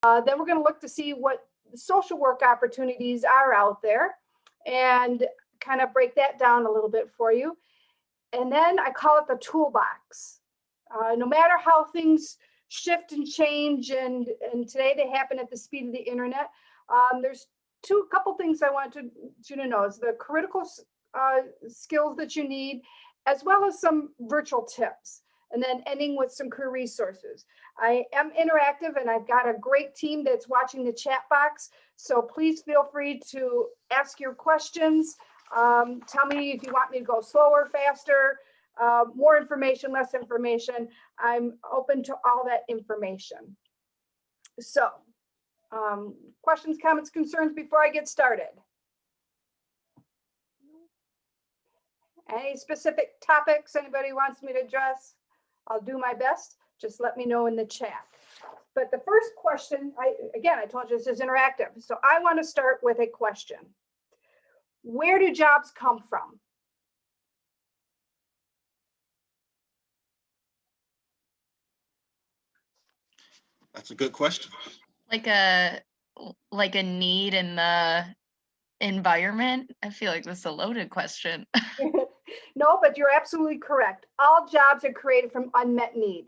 Then we're going to look to see what social work opportunities are out there and kind of break that down a little bit for you. And then I call it the toolbox. No matter how things shift and change, and today they happen at the speed of the internet, there's couple things I want you to know is the critical skills that you need, as well as some virtual tips, and then ending with some career resources. I am interactive and I've got a great team that's watching the chat box. So please feel free to ask your questions. Tell me if you want me to go slower, faster, more information, less information. I'm open to all that information. So questions, comments, concerns before I get started? Any specific topics anybody wants me to address? I'll do my best. Just let me know in the chat. But the first question, I told you this is interactive. So I want to start with a question. Where do jobs come from? That's a good question. Like a need in the environment? I feel like this is a loaded question. No, but you're absolutely correct. All jobs are created from unmet need,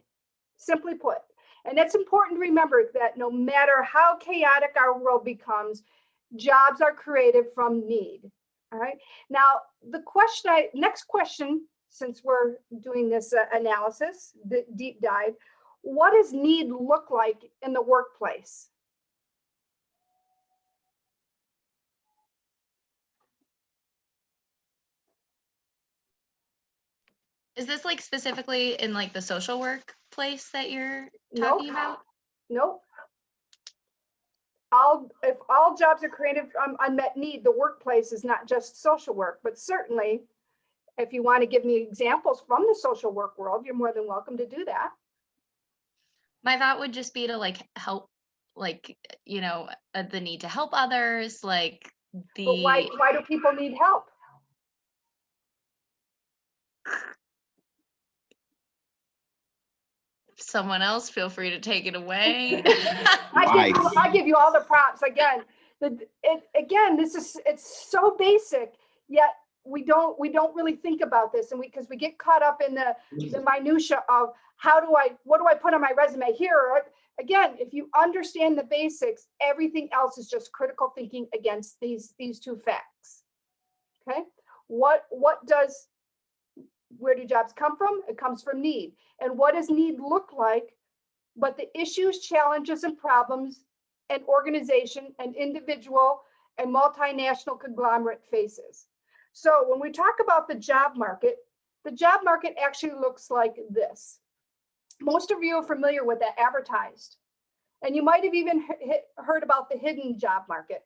simply put. And it's important to remember that no matter how chaotic our world becomes, jobs are created from need. All right. Now, next question, since we're doing this analysis, the deep dive, what does need look like in the workplace? Is this like specifically in like the social workplace that you're talking about? Nope. If all jobs are created from unmet need, the workplace is not just social work, but certainly if you want to give me examples from the social work world, you're more than welcome to do that. My thought would just be to like help, like, the need to help others, like the. But why do people need help? Someone else, feel free to take it away. I give you all the props. Again, it's so basic, yet we don't really think about this, and because we get caught up in the minutia of what do I put on my resume here? Again, if you understand the basics, everything else is just critical thinking against these two facts. Okay, where do jobs come from? It comes from need. And what does need look like? But the issues, challenges, and problems an organization, an individual, and multinational conglomerate faces. So when we talk about the job market actually looks like this. Most of you are familiar with that advertised. And you might have even heard about the hidden job market.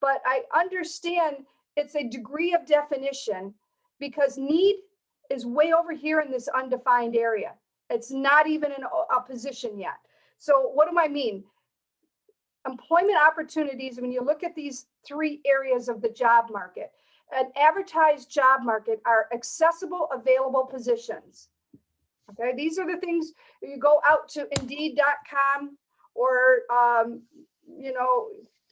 But I understand it's a degree of definition because need is way over here in this undefined area. It's not even in a position yet. So what do I mean? Employment opportunities, when you look at these three areas of the job market, an advertised job market are accessible, available positions. Okay, these are the things you go out to Indeed.com or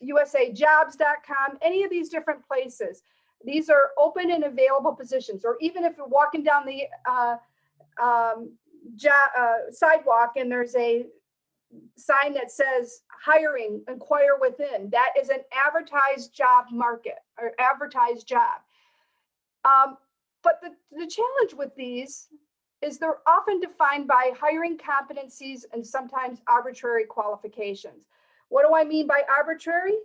USAjobs.com, any of these different places. These are open and available positions, or even if you're walking down the sidewalk and there's a sign that says hiring, inquire within, that is an advertised job market or advertised job. But the challenge with these is they're often defined by hiring competencies and sometimes arbitrary qualifications. What do I mean by arbitrary?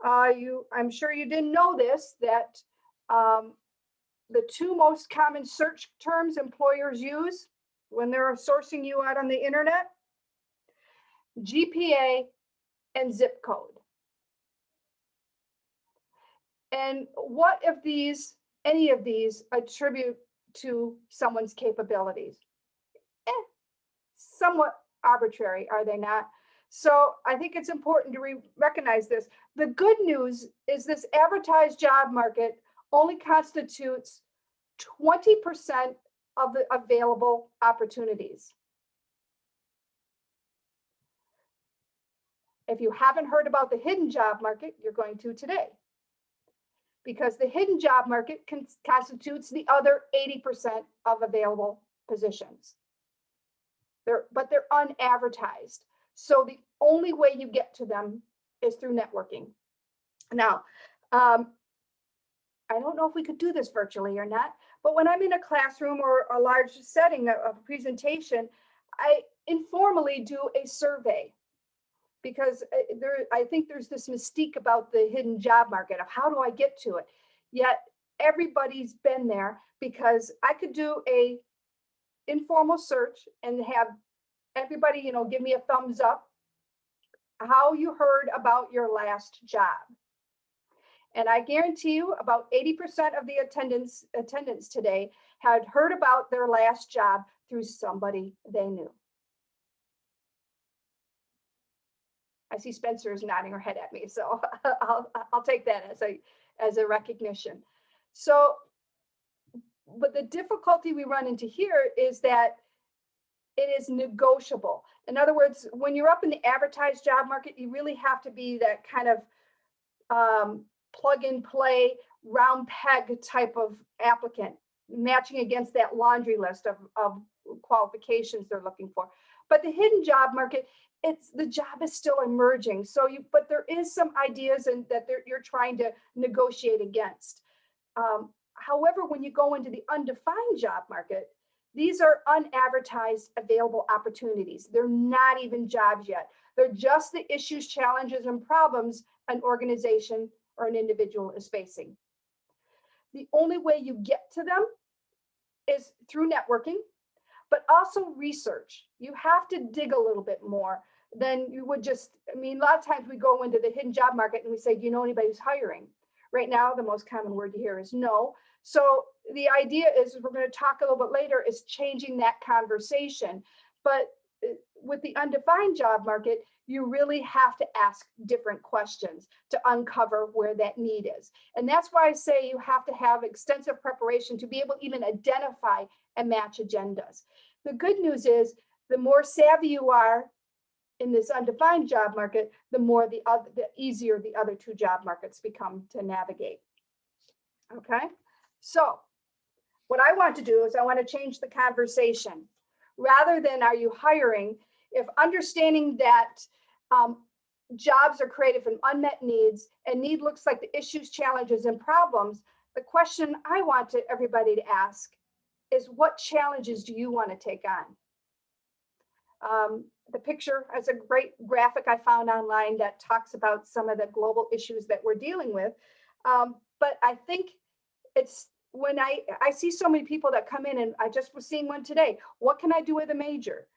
I'm sure you didn't know this, that the two most common search terms employers use when they're sourcing you out on the internet, GPA and zip code. And what if any of these attribute to someone's capabilities? Somewhat arbitrary, are they not? So I think it's important to recognize this. The good news is this advertised job market only constitutes 20% of the available opportunities. If you haven't heard about the hidden job market, you're going to today. Because the hidden job market constitutes the other 80% of available positions. But they're unadvertised. So the only way you get to them is through networking. Now, I don't know if we could do this virtually or not, but when I'm in a classroom or a large setting of a presentation, I informally do a survey, because I think there's this mystique about the hidden job market of how do I get to it? Yet everybody's been there, because I could do a informal search and have everybody, give me a thumbs up how you heard about your last job. And I guarantee you about 80% of the attendants today had heard about their last job through somebody they knew. I see Spencer is nodding her head at me, so I'll take that as a recognition. So, but the difficulty we run into here is that it is negotiable. In other words, when you're up in the advertised job market, you really have to be that kind of plug and play, round peg type of applicant, matching against that laundry list of qualifications they're looking for. But the hidden job market, the job is still emerging. So but there is some ideas that you're trying to negotiate against. However, when you go into the undefined job market, these are unadvertised available opportunities. They're not even jobs yet. They're just the issues, challenges, and problems an organization or an individual is facing. The only way you get to them is through networking, but also research. You have to dig a little bit more than you would just, a lot of times we go into the hidden job market and we say, do you know anybody who's hiring? Right now, the most common word you hear is no. So the idea is, we're going to talk a little bit later, is changing that conversation. But with the undefined job market, you really have to ask different questions to uncover where that need is. And that's why I say you have to have extensive preparation to be able to even identify and match agendas. The good news is, the more savvy you are in this undefined job market, the easier the other two job markets become to navigate. Okay, so what I want to do is I want to change the conversation. Rather than are you hiring, if understanding that jobs are created from unmet needs, and need looks like the issues, challenges, and problems, the question I want everybody to ask is, what challenges do you want to take on? The picture has a great graphic I found online that talks about some of the global issues that we're dealing with. But I think it's when I see so many people that come in, and I just was seeing one today, what can I do with a major?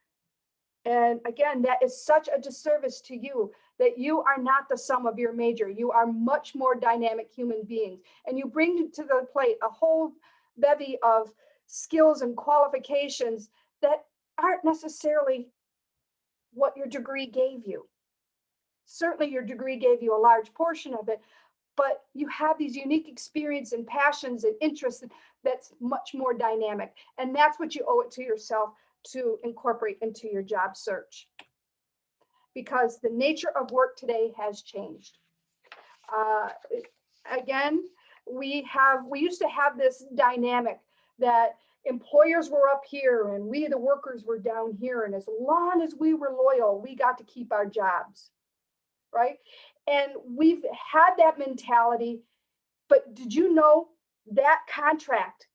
And again, that is such a disservice to you, that you are not the sum of your major. You are much more dynamic human beings. And you bring to the plate a whole bevy of skills and qualifications that aren't necessarily what your degree gave you. Certainly your degree gave you a large portion of it, but you have these unique experiences and passions and interests that's much more dynamic. And that's what you owe it to yourself to incorporate into your job search. Because the nature of work today has changed. Again, we used to have this dynamic that employers were up here and we, the workers, were down here. And as long as we were loyal, we got to keep our jobs, right? And we've had that mentality, but did you know that contract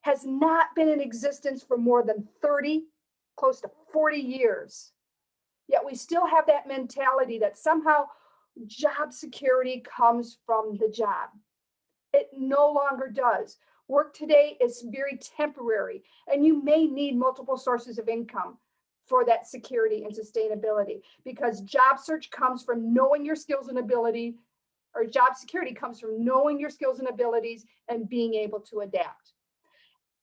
has not been in existence for more than 30, close to 40 years? Yet we still have that mentality that somehow job security comes from the job. It no longer does. Work today is very temporary, and you may need multiple sources of income for that security and sustainability, because job search comes from knowing your skills and ability, or job security comes from knowing your skills and abilities and being able to adapt.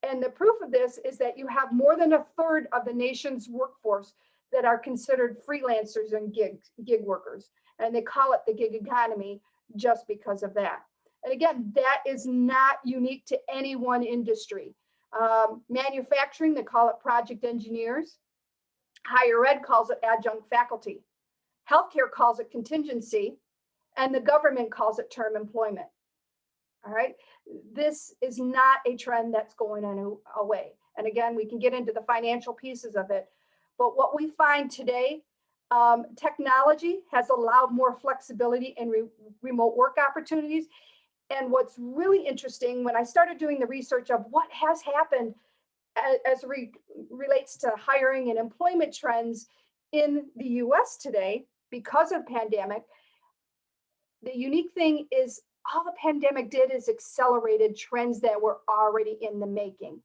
And the proof of this is that you have more than a third of the nation's workforce that are considered freelancers and gig workers. And they call it the gig economy just because of that. And again, that is not unique to any one industry. Manufacturing, they call it project engineers. Higher ed calls it adjunct faculty. Healthcare calls it contingency, and the government calls it term employment. All right. This is not a trend that's going away. And again, we can get into the financial pieces of it. But what we find today, technology has allowed more flexibility in remote work opportunities. And what's really interesting, when I started doing the research of what has happened as relates to hiring and employment trends in the US today because of pandemic, the unique thing is all the pandemic did is accelerated trends that were already in the making.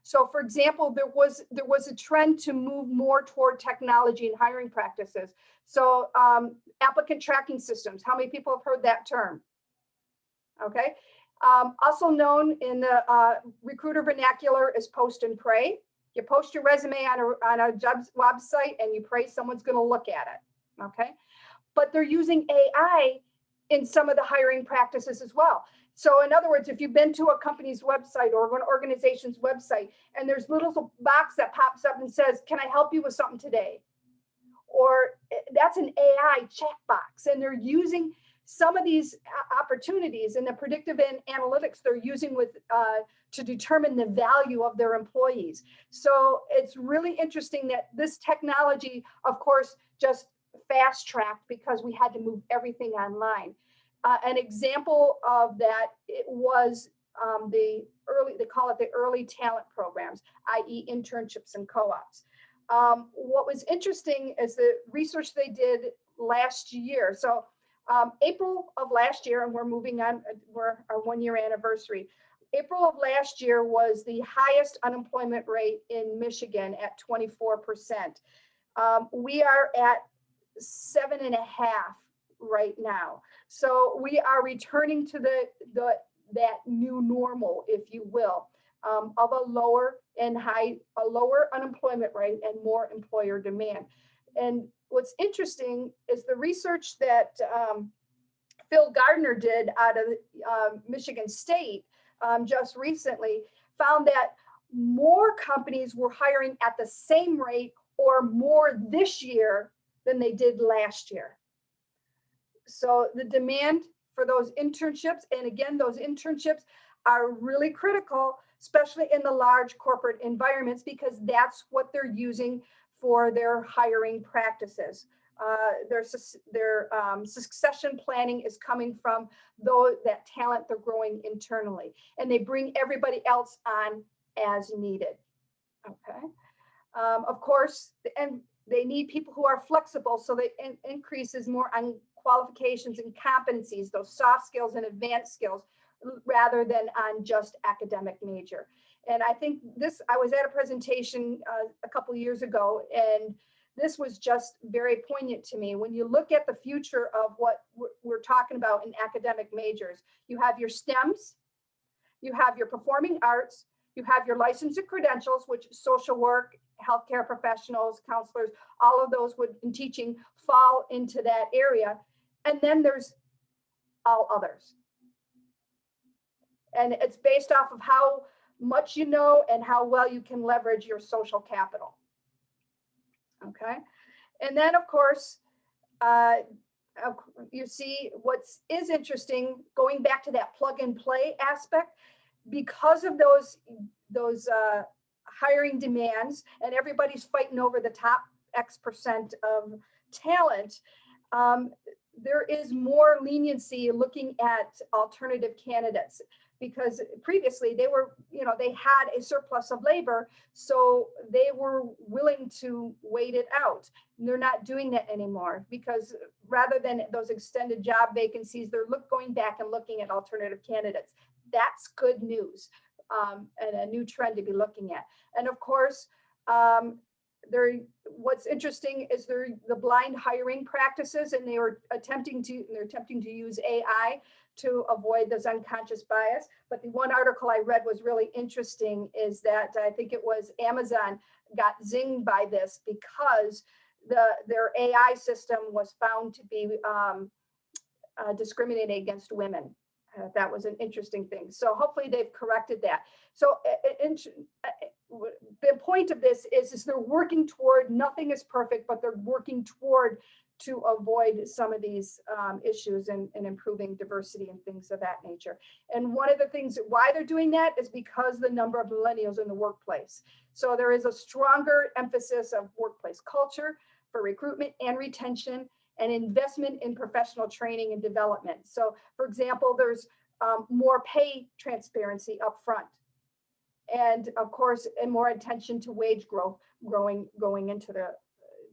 So for example, there was a trend to move more toward technology and hiring practices. So applicant tracking systems, how many people have heard that term? Okay. Also known in the recruiter vernacular as post and pray. You post your resume on a job website and you pray someone's going to look at it. Okay. But they're using AI in some of the hiring practices as well. So in other words, if you've been to a company's website or an organization's website and there's little box that pops up and says, can I help you with something today? Or that's an AI chat box, and they're using some of these opportunities in the predictive analytics they're using with to determine the value of their employees. So it's really interesting that this technology, of course, just fast tracked because we had to move everything online. An example of that, it was they call it the early talent programs, i.e. internships and co-ops. What was interesting is the research they did last year. So April of last year, and we're moving on, we're our 1 year anniversary. April of last year was the highest unemployment rate in Michigan at 24%. We are at 7.5 right now. So we are returning to that new normal, if you will, of a lower unemployment rate and more employer demand. And what's interesting is the research that Phil Gardner did out of Michigan State just recently found that more companies were hiring at the same rate or more this year than they did last year. So the demand for those internships, and again, those internships are really critical, especially in the large corporate environments, because that's what they're using for their hiring practices. Their succession planning is coming from that talent they're growing internally, and they bring everybody else on as needed. Okay. Of course, and they need people who are flexible, so that increases more on qualifications and competencies, those soft skills and advanced skills, rather than on just academic major. And I think I was at a presentation a couple years ago, and this was just very poignant to me. When you look at the future of what we're talking about in academic majors, you have your STEMs, you have your performing arts, you have your license and credentials, which is social work, healthcare professionals, counselors, all of those in teaching fall into that area. And then there's all others. And it's based off of how much you know and how well you can leverage your social capital. Okay. And then, of course, you see what is interesting, going back to that plug and play aspect, because of those hiring demands, and everybody's fighting over the top X% of talent, there is more leniency looking at alternative candidates, because previously they had a surplus of labor, so they were willing to wait it out. And they're not doing that anymore, because rather than those extended job vacancies, they're going back and looking at alternative candidates. That's good news, and a new trend to be looking at. And of course, what's interesting is the blind hiring practices, and they're attempting to use AI to avoid those unconscious bias. But the one article I read was really interesting, is that I think it was Amazon got zinged by this because their AI system was found to be discriminating against women. That was an interesting thing. So hopefully they've corrected that. So the point of this is they're working toward, nothing is perfect, but they're working toward to avoid some of these issues and improving diversity and things of that nature. And one of the things why they're doing that is because the number of millennials in the workplace. So there is a stronger emphasis of workplace culture for recruitment and retention, and investment in professional training and development. So for example, there's more pay transparency up front. And of course, and more attention to wage growth going into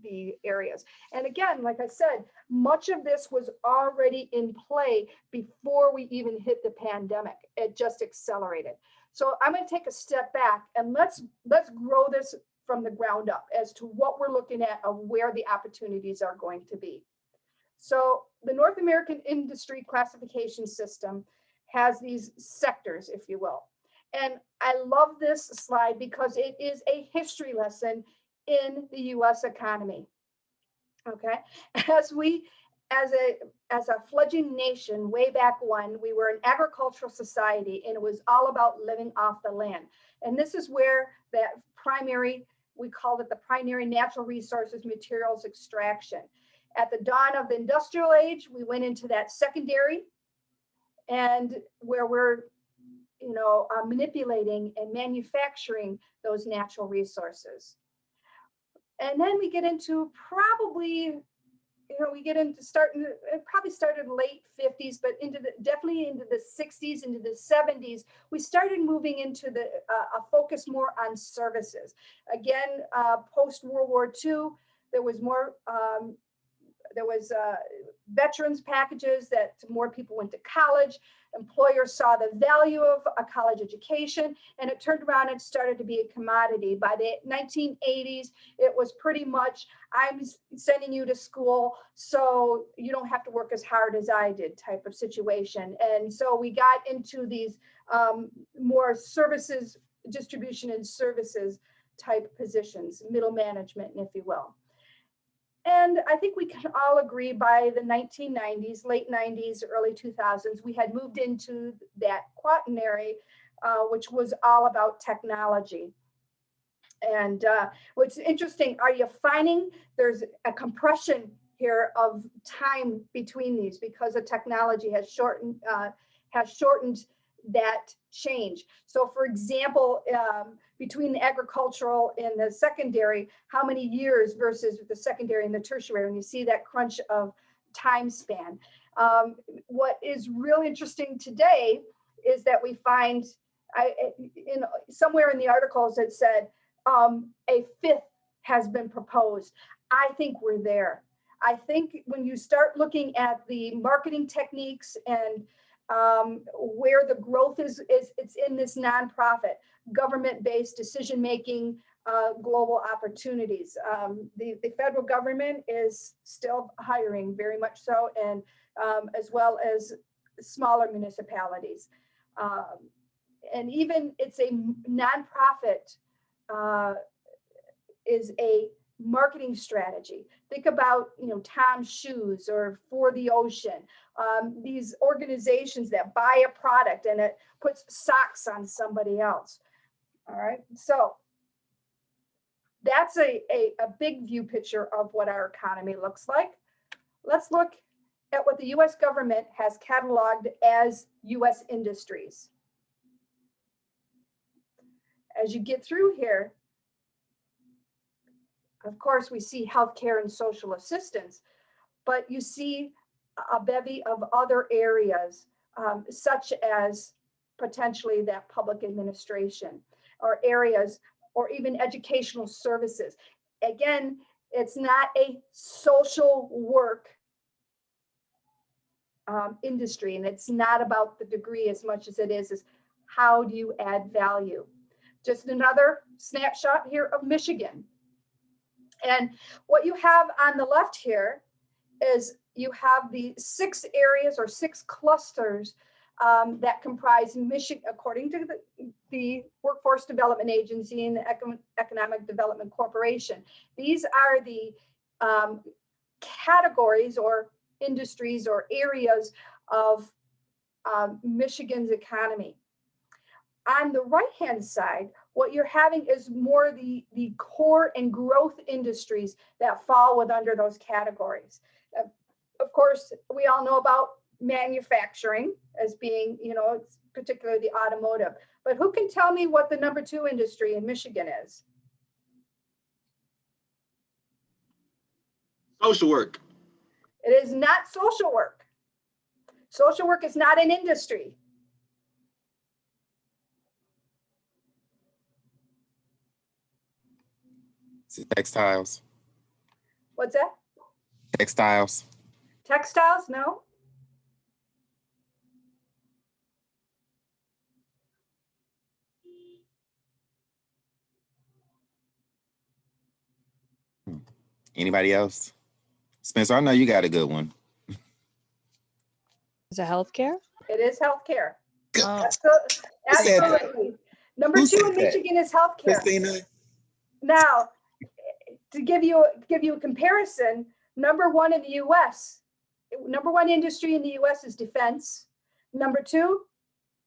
the areas. And again, like I said, much of this was already in play before we even hit the pandemic. It just accelerated. So I'm going to take a step back and let's grow this from the ground up as to what we're looking at of where the opportunities are going to be. So the North American Industry Classification System has these sectors, if you will. And I love this slide because it is a history lesson in the US economy. Okay, as a fledgling nation way back when, we were an agricultural society and it was all about living off the land. And this is where that primary, we called it the primary natural resources materials extraction. At the dawn of the industrial age, we went into that secondary, and where we're manipulating and manufacturing those natural resources. And then we get into probably, it probably started late 50s, but definitely into the 60s, into the 70s, we started moving into a focus more on services. Again, post World War II, there was more, veterans packages that more people went to college. Employers saw the value of a college education, and it turned around and started to be a commodity. By the 1980s, it was pretty much, I'm sending you to school so you don't have to work as hard as I did type of situation. And so we got into these more services, distribution and services type positions, middle management, if you will. And I think we can all agree by the 1990s, late 90s, early 2000s, we had moved into that quaternary, which was all about technology. And what's interesting, are you finding there's a compression here of time between these because the technology has shortened that change. So for example, between the agricultural and the secondary, how many years versus the secondary and the tertiary, and you see that crunch of time span. What is really interesting today is that we find, somewhere in the articles it said a fifth has been proposed. I think we're there. I think when you start looking at the marketing techniques and where the growth is it's in this nonprofit, government-based decision-making, global opportunities. The federal government is still hiring, very much so, and as well as smaller municipalities. And even it's a nonprofit is a marketing strategy. Think about, Tom's Shoes or For the Ocean. These organizations that buy a product and it puts socks on somebody else. All right, so that's a big view picture of what our economy looks like. Let's look at what the US government has cataloged as US industries. As you get through here, of course, we see healthcare and social assistance, but you see a bevy of other areas, such as potentially that public administration or areas, or even educational services. Again, it's not a social work industry, and it's not about the degree as much as it is how do you add value. Just another snapshot here of Michigan. And what you have on the left here is you have the 6 areas or 6 clusters that comprise Michigan, according to the Workforce Development Agency and the Economic Development Corporation. These are the categories or industries or areas of Michigan's economy. On the right-hand side, what you're having is more the core and growth industries that fall with under those categories. Of course, we all know about manufacturing as being, it's particularly the automotive. But who can tell me what the number 2 industry in Michigan is? Social work. It is not social work. Social work is not an industry. Textiles. What's that? Textiles. Textiles? No. Anybody else? Spencer, I know you got a good one. Is it healthcare? It is healthcare. Oh, Absolutely. Number Who 2 said in that? Michigan is healthcare. Christina? Now, to give you a comparison, number 1 in the U.S., number 1 industry in the U.S. is defense. Number 2,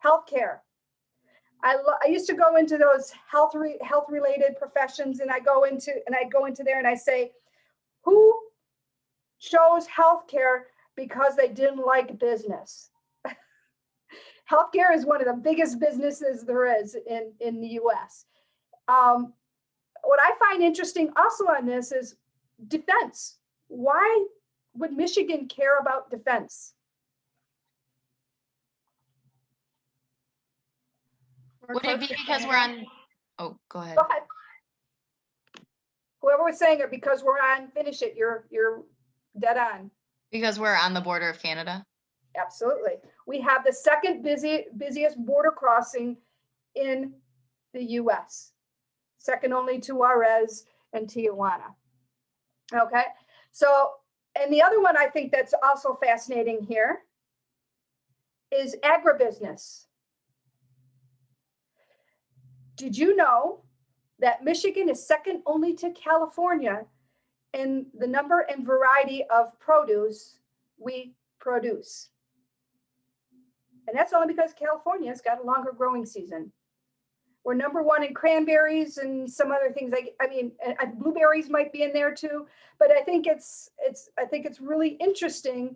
healthcare. I used to go into those health related professions, and I go into there and I say, who chose healthcare because they didn't like business? Healthcare is one of the biggest businesses there is in the U.S. What I find interesting also on this is defense. Why would Michigan care about defense? Would it be because we're on, oh, go ahead. Go ahead. Whoever was saying it, because we're on, finish it. You're dead on. Because we're on the border of Canada? Absolutely. We have the second busiest border crossing in the U.S., second only to Juarez and Tijuana. Okay, so, and the other one I think that's also fascinating here is agribusiness. Did you know that Michigan is second only to California in the number and variety of produce we produce? And that's only because California's got a longer growing season. We're number 1 in cranberries and some other things. Blueberries might be in there too. But I think it's really interesting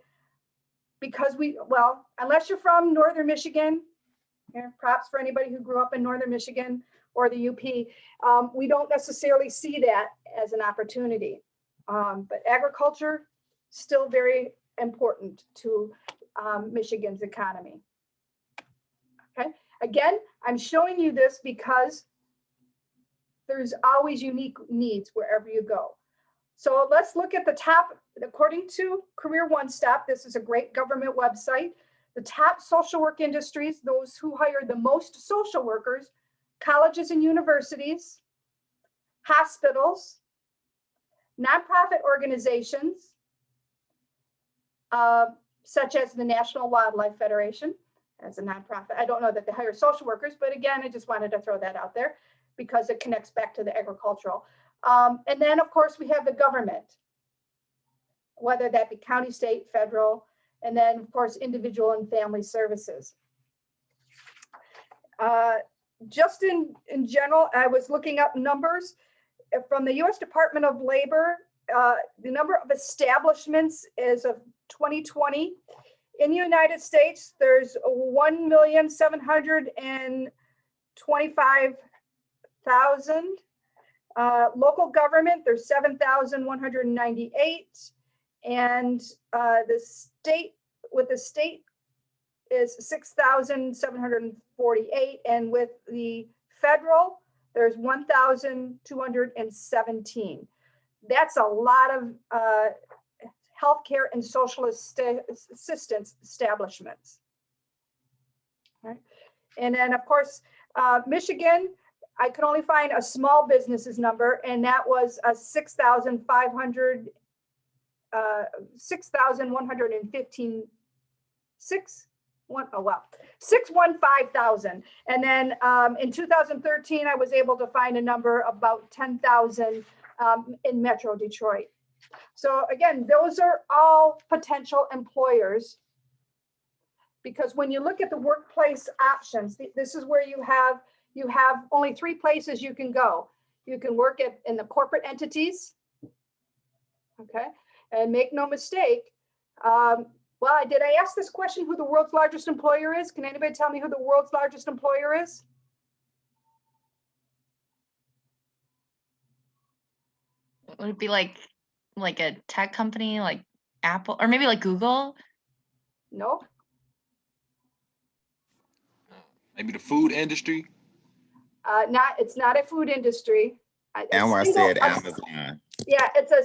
because unless you're from northern Michigan, props for anybody who grew up in northern Michigan or the UP, we don't necessarily see that as an opportunity. But agriculture still very important to Michigan's economy. Okay, again, I'm showing you this because there's always unique needs wherever you go. So let's look at the top, according to Career One Stop, this is a great government website. The top social work industries, those who hire the most social workers, colleges and universities, hospitals, nonprofit organizations, such as the National Wildlife Federation as a nonprofit. I don't know that they hire social workers, but again, I just wanted to throw that out there because it connects back to the agricultural. And then, of course, we have the government, whether that be county, state, federal, and then, of course, individual and family services. Just in general, I was looking up numbers from the U.S. Department of Labor. The number of establishments as of 2020 in the United States, there's 1,725,000. Local government, there's 7,198. And the state is 6,748. And with the federal, there's 1,217. That's a lot of healthcare and social assistance establishments. Right. And then, of course, Michigan, I could only find a small businesses number, and that was a 6,115. 615,000. And then in 2013, I was able to find a number about 10,000 in Metro Detroit. So again, those are all potential employers Because when you look at the workplace options, this is where you have only 3 places you can go. You can work in the corporate entities, okay? And make no mistake, well, did I ask this question, who the world's largest employer is? Can anybody tell me who the world's largest employer is? Would it be like a tech company like Apple, or maybe like Google? Nope. Maybe the food industry. It's not a food industry. And I said Amazon. Yeah, it's a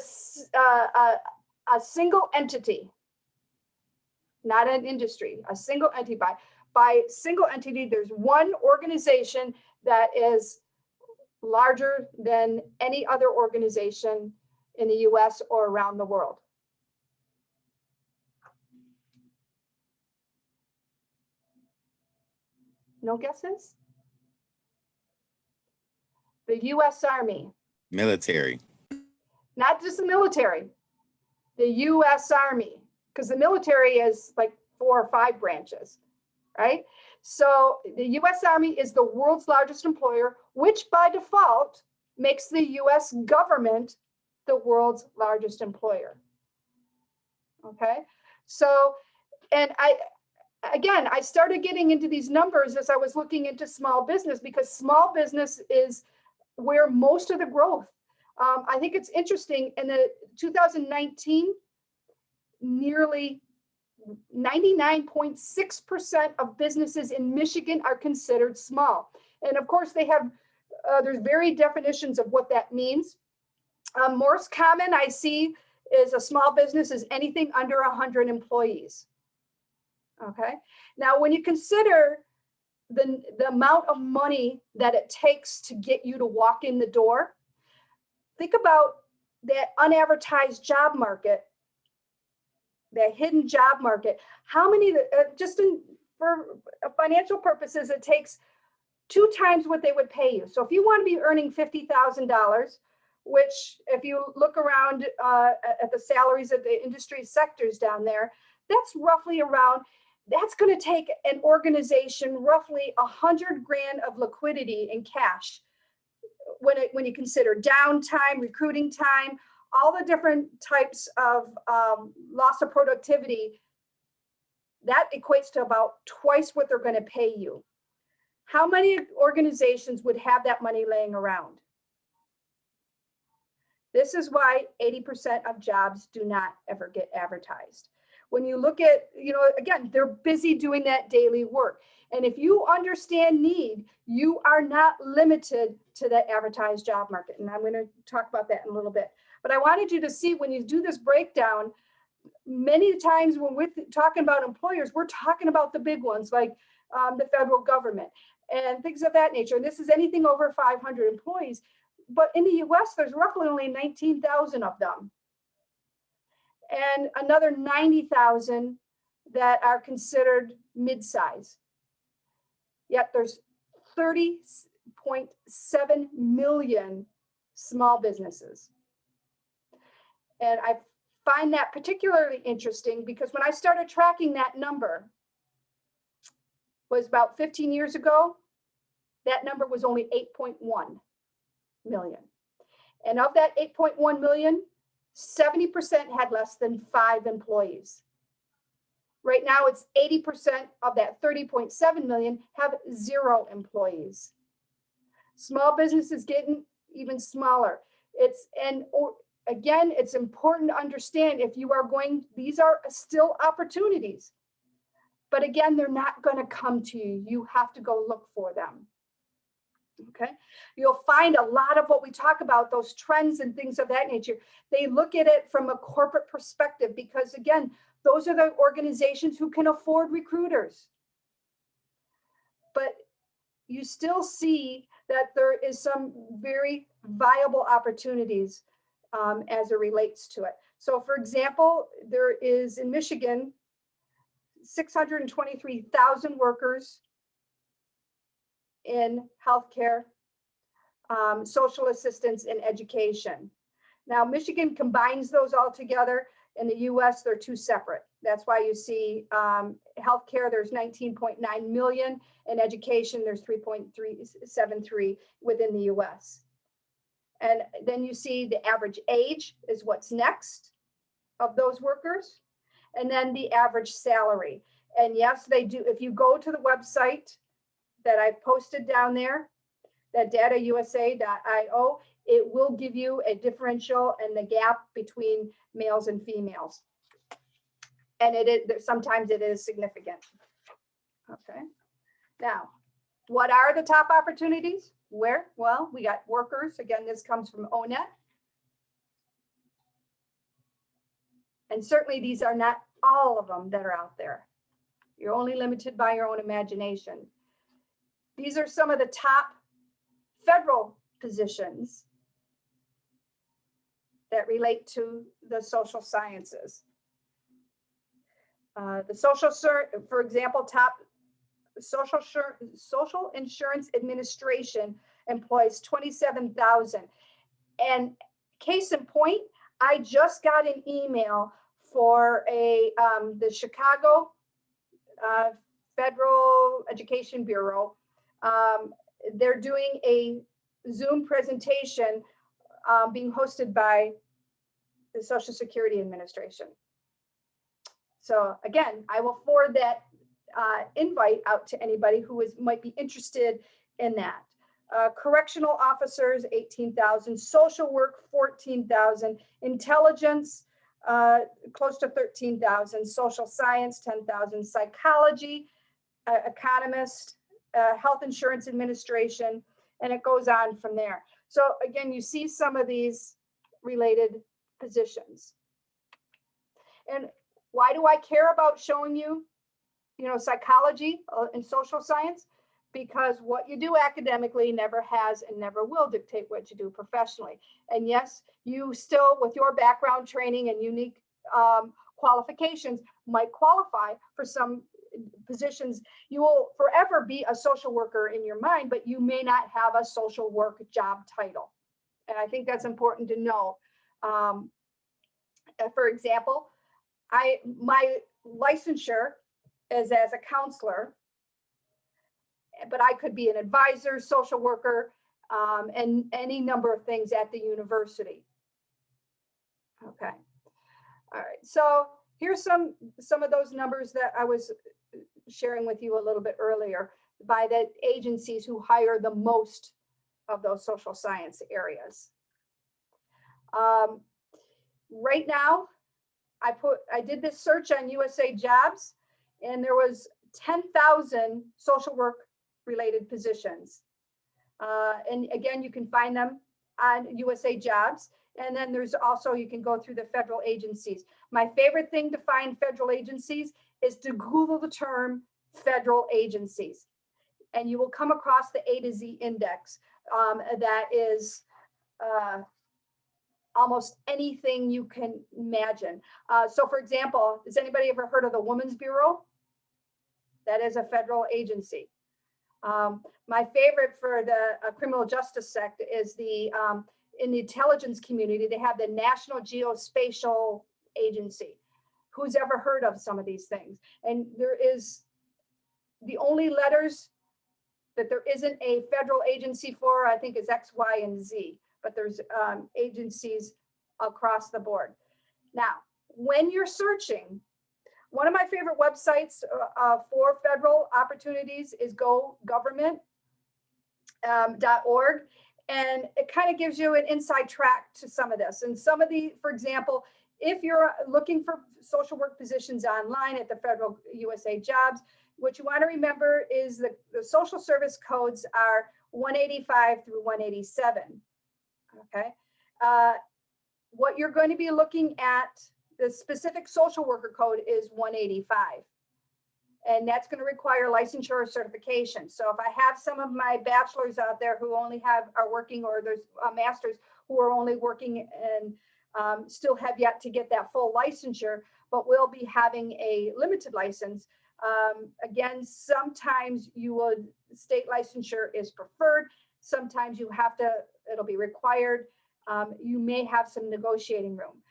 single entity, not an industry, a single entity. By single entity, there's one organization that is larger than any other organization in the US or around the world. No guesses? The US Army. Military. Not just the military, the US Army, because the military is like 4 or 5 branches, right? So the US Army is the world's largest employer, which by default makes the US government the world's largest employer. Okay, so, and I started getting into these numbers as I was looking into small business, because small business is where most of the growth. I think it's interesting, in the 2019, nearly 99.6% of businesses in Michigan are considered small. And of course they have, there's varied definitions of what that means. Most common I see is a small business is anything under 100 employees. Okay, now when you consider the amount of money that it takes to get you to walk in the door, think about that unadvertised job market, that hidden job market. How many, for financial purposes, it takes 2 times what they would pay you. So if you want to be earning $50,000, which if you look around at the salaries of the industry sectors down there, that's roughly around, that's going to take an organization roughly $100 grand of liquidity in cash. When you consider downtime, recruiting time, all the different types of loss of productivity, that equates to about twice what they're going to pay you. How many organizations would have that money laying around? This is why 80% of jobs do not ever get advertised. When you look at, again, they're busy doing that daily work. And if you understand need, you are not limited to the advertised job market. And I'm going to talk about that in a little bit. But I wanted you to see, when you do this breakdown, many times when we're talking about employers, we're talking about the big ones like the federal government and things of that nature. And this is anything over 500 employees. But in the US, there's roughly only 19,000 of them. And another 90,000 that are considered mid-size. Yet there's 30.7 million small businesses. And I find that particularly interesting because when I started tracking that number, was about 15 years ago, that number was only 8.1 million. And of that 8.1 million, 70% had less than 5 employees. Right now, it's 80% of that 30.7 million have 0 employees. Small business is getting even smaller. Again, it's important to understand, if you are going, these are still opportunities. But again, they're not going to come to you. You have to go look for them. Okay, you'll find a lot of what we talk about, those trends and things of that nature, they look at it from a corporate perspective, because again, those are the organizations who can afford recruiters. But you still see that there is some very viable opportunities as it relates to it. So for example, there is in Michigan, 623,000 workers in healthcare, social assistance, and education. Now, Michigan combines those all together. In the US, they're 2 separate. That's why you see healthcare, there's 19.9 million, and education, there's 3.373 within the US. And then you see the average age is what's next of those workers, and then the average salary. And yes, they do. If you go to the website that I posted down there, that datausa.io, it will give you a differential and the gap between males and females. And sometimes it is significant. Okay. Now, what are the top opportunities? Where? Well, we got workers. Again, this comes from ONET. And certainly these are not all of them that are out there. You're only limited by your own imagination. These are some of the top federal positions that relate to the social sciences. For example, top Social Insurance Administration employs 27,000. And case in point, I just got an email for the Chicago Federal Education Bureau. They're doing a Zoom presentation being hosted by the Social Security Administration. So again, I will forward that invite out to anybody who might be interested in that. Correctional officers, 18,000, social work, 14,000, intelligence, close to 13,000, social science, 10,000, psychology, economist, health insurance administration, and it goes on from there. So again, you see some of these related positions. And why do I care about showing you, psychology and social science? Because what you do academically never has and never will dictate what you do professionally. And yes, you still, with your background training and unique qualifications, might qualify for some positions. You will forever be a social worker in your mind, but you may not have a social work job title. And I think that's important to know. For example, my licensure is as a counselor, but I could be an advisor, social worker, and any number of things at the university. Okay. All right. So here's some of those numbers that I was sharing with you a little bit earlier by the agencies who hire the most of those social science areas. Right now, I did this search on USA Jobs, and there was 10,000 social work related positions. And again, you can find them on USA Jobs. And then there's also, you can go through the federal agencies. My favorite thing to find federal agencies is to Google the term federal agencies. And you will come across the A to Z index that is almost anything you can imagine. So for example, has anybody ever heard of the Women's Bureau? That is a federal agency. My favorite for the criminal justice sector is in the intelligence community, they have the National Geospatial Agency. Who's ever heard of some of these things? And there is the only letters that there isn't a federal agency for, I think, is X, Y, and Z, but there's agencies across the board. Now, when you're searching, one of my favorite websites for federal opportunities is gogovernment.org. And it kind of gives you an inside track to some of this. And some of the, for example, if you're looking for social work positions online at the federal USA Jobs, what you want to remember is that the social service codes are 185 through 187. Okay. What you're going to be looking at, the specific social worker code is 185. And that's going to require licensure or certification. So if I have some of my bachelors out there who only are working, or there's masters who are only working and still have yet to get that full licensure, but will be having a limited license. Again, sometimes state licensure is preferred. Sometimes it'll be required. You may have some negotiating room.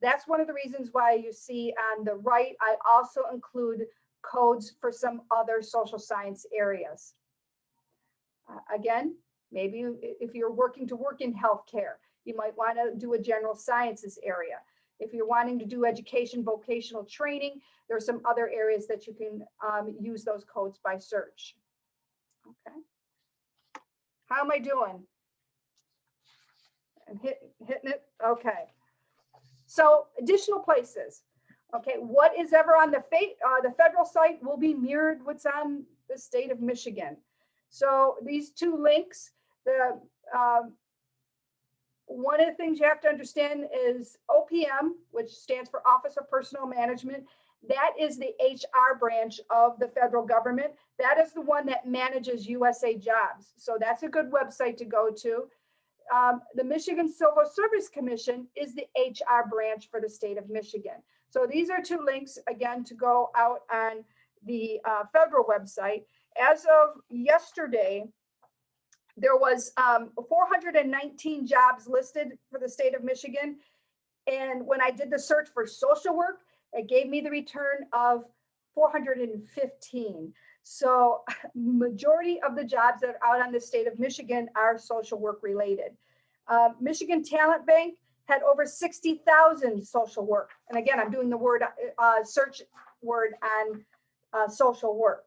that's one of the reasons why you see on the right, I also include codes for some other social science areas. Again, maybe if you're working to work in healthcare, you might want to do a general sciences area. If you're wanting to do education, vocational training, there are some other areas that you can use those codes by search. Okay. How am I doing? I'm hitting it. Okay. So additional places. Okay, what is ever on the federal site will be mirrored what's on the state of Michigan. So these two links, one of the things you have to understand is OPM, which stands for Office of Personnel Management. That is the HR branch of the federal government. That is the one that manages USA Jobs. So that's a good website to go to. The Michigan Civil Service Commission is the HR branch for the state of Michigan. So these are two links, again, to go out on the federal website. As of yesterday, there was 419 jobs listed for the state of Michigan. And when I did the search for social work, it gave me the return of 415. So majority of the jobs that are out on the state of Michigan are social work related. Michigan Talent Bank had over 60,000 social work. And again, I'm doing the word search word on social work.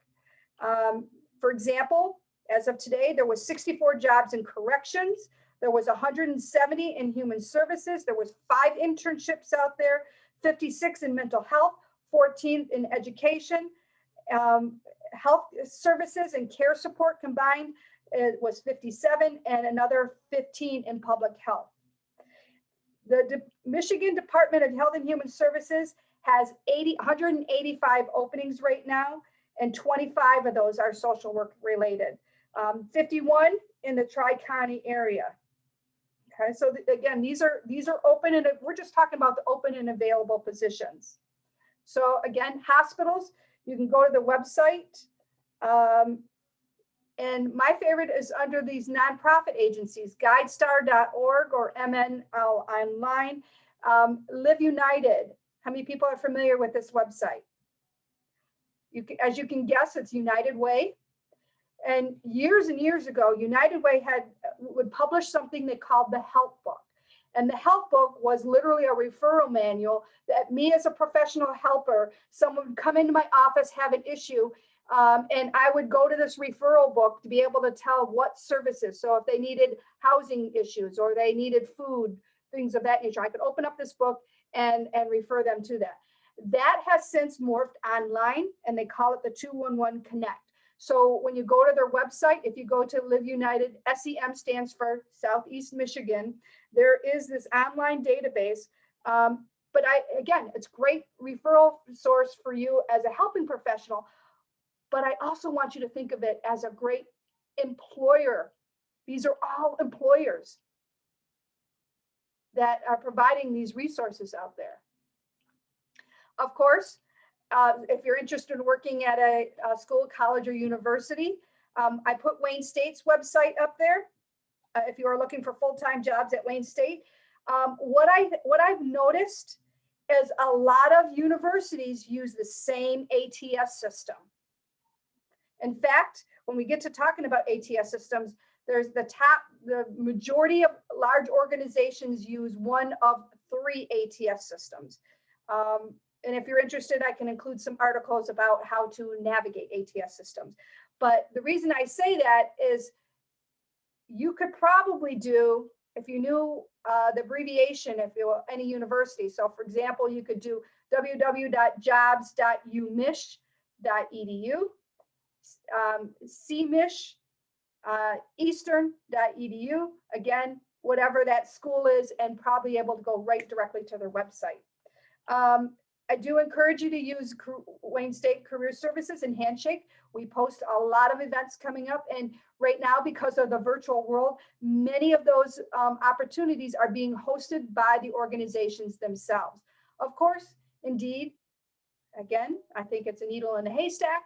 For example, as of today, there was 64 jobs in corrections. There was 170 in human services. There was 5 internships out there, 56 in mental health, 14 in education, health services and care support combined. It was 57 and another 15 in public health. The Michigan Department of Health and Human Services has 185 openings right now, and 25 of those are social work related. 51 in the Tri-County area. Okay, so again, these are open, and we're just talking about the open and available positions. So again, hospitals, you can go to the website. And my favorite is under these nonprofit agencies, guidestar.org or MNL Online. Live United. How many people are familiar with this website? As you can guess, it's United Way. And years ago, United Way would publish something they called the Help Book. And the Help Book was literally a referral manual that me as a professional helper, someone would come into my office, have an issue, and I would go to this referral book to be able to tell what services. So if they needed housing issues or they needed food, things of that nature, I could open up this book and refer them to that. That has since morphed online, and they call it the 211 Connect. So when you go to their website, if you go to Live United, SEM stands for Southeast Michigan, there is this online database. But again, it's great referral source for you as a helping professional. But I also want you to think of it as a great employer. These are all employers that are providing these resources out there. Of course, if you're interested in working at a school, college, or university, I put Wayne State's website up there. If you are looking for full-time jobs at Wayne State, what I've noticed is a lot of universities use the same ATS system. In fact, when we get to talking about ATS systems, there's the majority of large organizations use one of 3 ATS systems. And if you're interested, I can include some articles about how to navigate ATS systems. But the reason I say that is you could probably do, if you knew the abbreviation, if you were any university. So for example, you could do www.jobs.umich.edu, CMich, eastern.edu, again, whatever that school is, and probably able to go right directly to their website. I do encourage you to use Wayne State Career Services and Handshake. We post a lot of events coming up, and right now, because of the virtual world, many of those opportunities are being hosted by the organizations themselves. Of course, Indeed, again, I think it's a needle in a haystack,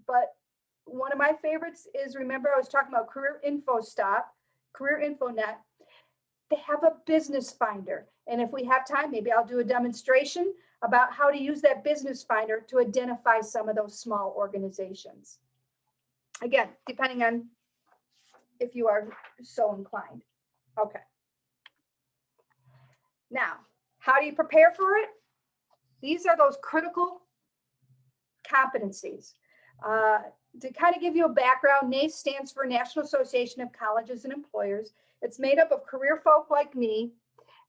but one of my favorites is, remember I was talking about Career Info Net. They have a business finder. And if we have time, maybe I'll do a demonstration about how to use that business finder to identify some of those small organizations. Again, depending on if you are so inclined. Okay. Now, how do you prepare for it? These are those critical competencies. To kind of give you a background, NACE stands for National Association of Colleges and Employers. It's made up of career folk like me,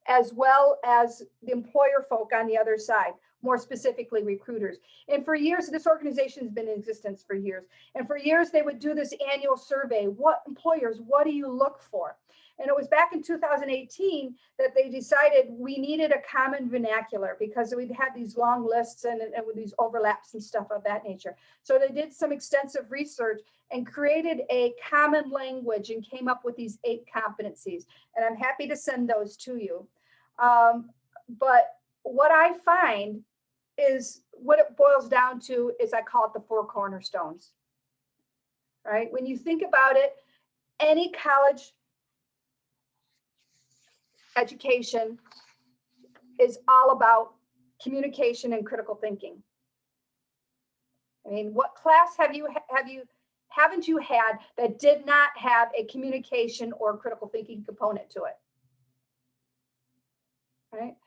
as well as the employer folk on the other side, more specifically recruiters. And for years, this organization has been in existence for years. And for years, they would do this annual survey. What employers, what do you look for? And it was back in 2018 that they decided we needed a common vernacular because we'd had these long lists and with these overlaps and stuff of that nature. So they did some extensive research and created a common language and came up with these 8 competencies. And I'm happy to send those to you. But what I find is what it boils down to is I call it the 4 cornerstones, right? When you think about it, any college education is all about communication and critical thinking. I mean, what class haven't you had that did not have a communication or critical thinking component to it? Right?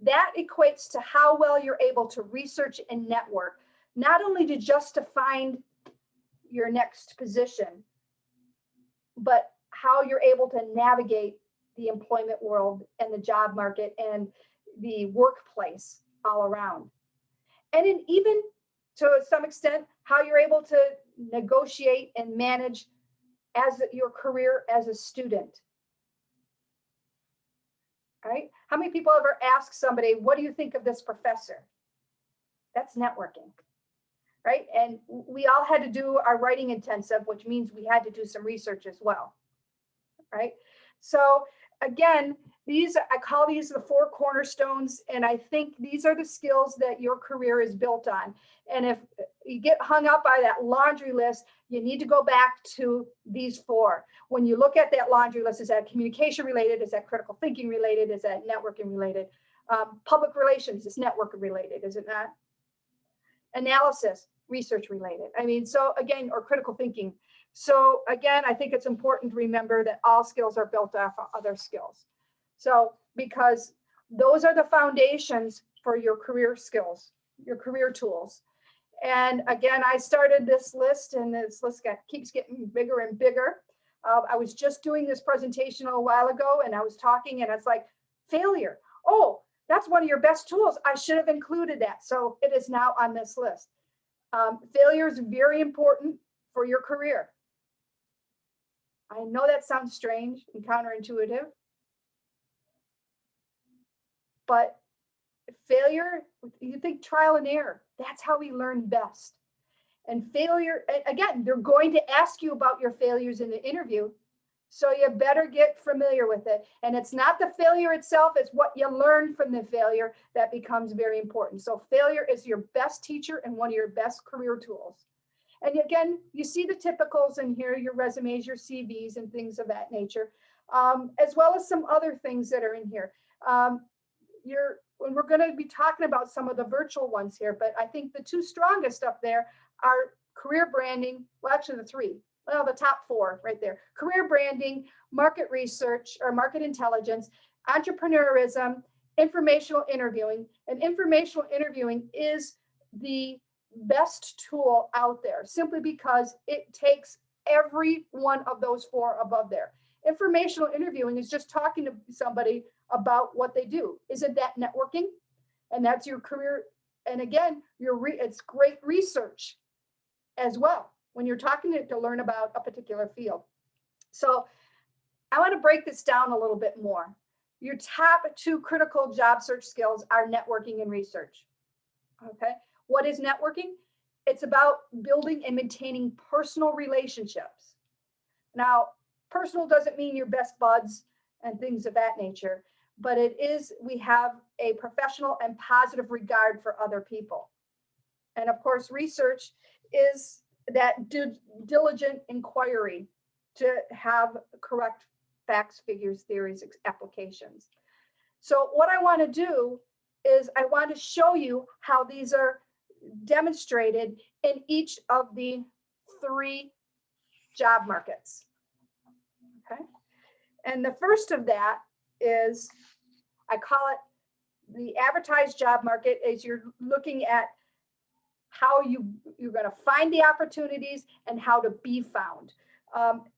That equates to how well you're able to research and network, not only to just to find your next position, but how you're able to navigate the employment world and the job market and the workplace all around. And in even to some extent, how you're able to negotiate and manage as your career as a student. Right? How many people ever ask somebody, what do you think of this professor? That's networking, right? And we all had to do our writing intensive, which means we had to do some research as well, right? So again, I call these the 4 cornerstones, and I think these are the skills that your career is built on. And if you get hung up by that laundry list, you need to go back to these 4. When you look at that laundry list, is that communication related? Is that critical thinking related? Is that networking related? Public relations is networking related, is it not? Analysis, research related. I mean, so again, or critical thinking. So again, I think it's important to remember that all skills are built off of other skills. So because those are the foundations for your career skills, your career tools. And again, I started this list, and this list keeps getting bigger and bigger. I was just doing this presentation a while ago, and I was talking, and it's like, failure. Oh, that's one of your best tools. I should have included that. So it is now on this list. Failure is very important for your career. I know that sounds strange and counterintuitive, but failure, you think trial and error, that's how we learn best. And failure, again, they're going to ask you about your failures in the interview, so you better get familiar with it. And it's not the failure itself, it's what you learn from the failure that becomes very important. So failure is your best teacher and one of your best career tools. And again, you see the typicals in here, your resumes, your CVs, and things of that nature, as well as some other things that are in here. When we're going to be talking about some of the virtual ones here, but I think the 2 strongest up there are career branding. Well, actually the 3. Well, the top 4 right there. Career branding, market research or market intelligence, entrepreneurism, informational interviewing. And informational interviewing is the best tool out there simply because it takes every one of those 4 above there. Informational interviewing is just talking to somebody about what they do. Isn't that networking? And that's your career. And again, it's great research as well when you're talking to learn about a particular field. So I want to break this down a little bit more. Your top 2 critical job search skills are networking and research. Okay. What is networking? It's about building and maintaining personal relationships. Now, personal doesn't mean your best buds and things of that nature, but it is, we have a professional and positive regard for other people. And of course, research is that diligent inquiry to have correct facts, figures, theories, applications. So what I want to do is I want to show you how these are demonstrated in each of the 3 job markets. Okay. And the first of that is, I call it the advertised job market, as you're looking at how you're going to find the opportunities and how to be found.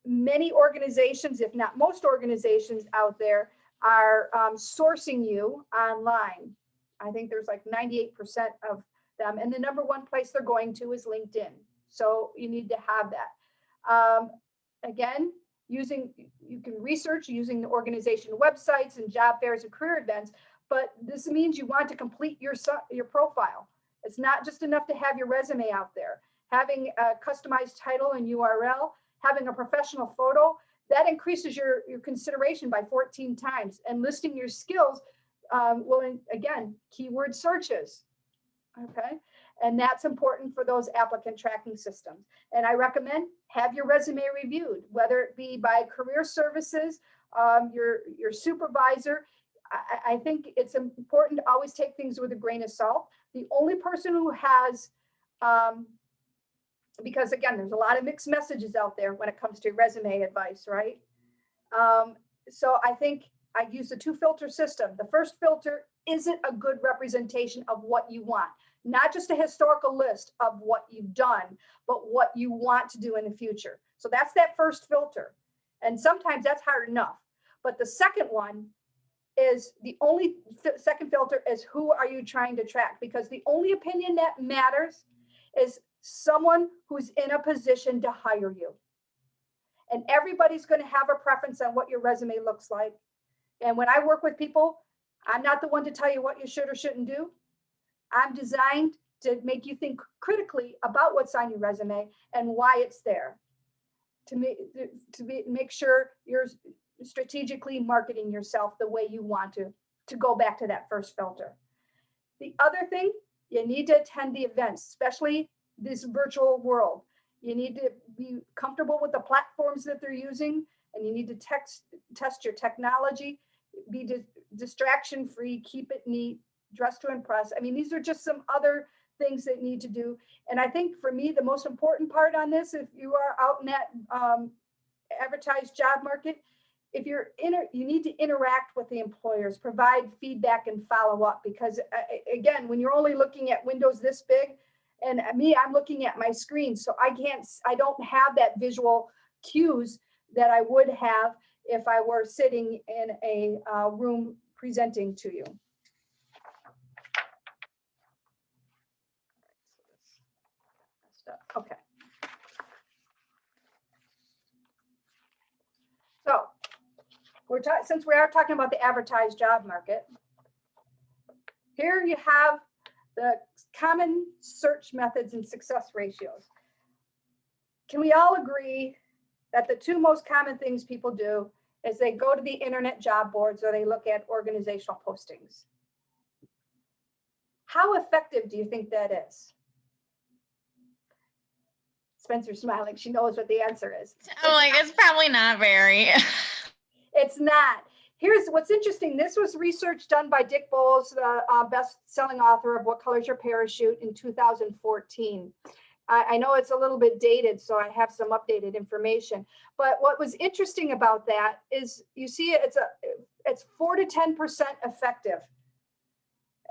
Many organizations, if not most organizations out there, are sourcing you online. I think there's like 98% of them. And the number 1 place they're going to is LinkedIn. So you need to have that. Again, you can research using the organization websites and job fairs and career events, but this means you want to complete your profile. It's not just enough to have your resume out there. Having a customized title and URL, having a professional photo, that increases your consideration by 14 times. And listing your skills will, again, keyword searches. Okay. And that's important for those applicant tracking systems. And I recommend have your resume reviewed, whether it be by career services, your supervisor. I think it's important to always take things with a grain of salt. The only person who has, because again, there's a lot of mixed messages out there when it comes to resume advice, right? So I think I use the 2-filter system. The first filter, is it a good representation of what you want? Not just a historical list of what you've done, but what you want to do in the future. So that's that first filter. And sometimes that's hard enough. But the second one is the only second filter is who are you trying to attract? Because the only opinion that matters is someone who's in a position to hire you. And everybody's going to have a preference on what your resume looks like. And when I work with people, I'm not the one to tell you what you should or shouldn't do. I'm designed to make you think critically about what's on your resume and why it's there, to make sure you're strategically marketing yourself the way you want to go back to that first filter. The other thing, you need to attend the events, especially this virtual world. You need to be comfortable with the platforms that they're using, and you need to test your technology, be distraction free, keep it neat, dress to impress. I mean, these are just some other things that need to do. And I think for me, the most important part on this, if you are out in that advertised job market, if you're you need to interact with the employers, provide feedback and follow up, because again, when you're only looking at windows this big, and me, I'm looking at my screen, so I don't have that visual cues that I would have if I were sitting in a room presenting to you. Okay. So since we are talking about the advertised job market, here you have the common search methods and success ratios. Can we all agree that the 2 most common things people do is they go to the internet job boards or they look at organizational postings? How effective do you think that is? Spencer's smiling. She knows what the answer is. I'm like, it's probably not very. It's not. Here's what's interesting. This was research done by Dick Bowles, the best-selling author of What Color's Your Parachute in 2014. I know it's a little bit dated, so I have some updated information. But what was interesting about that is you see it's 4 to 10% effective.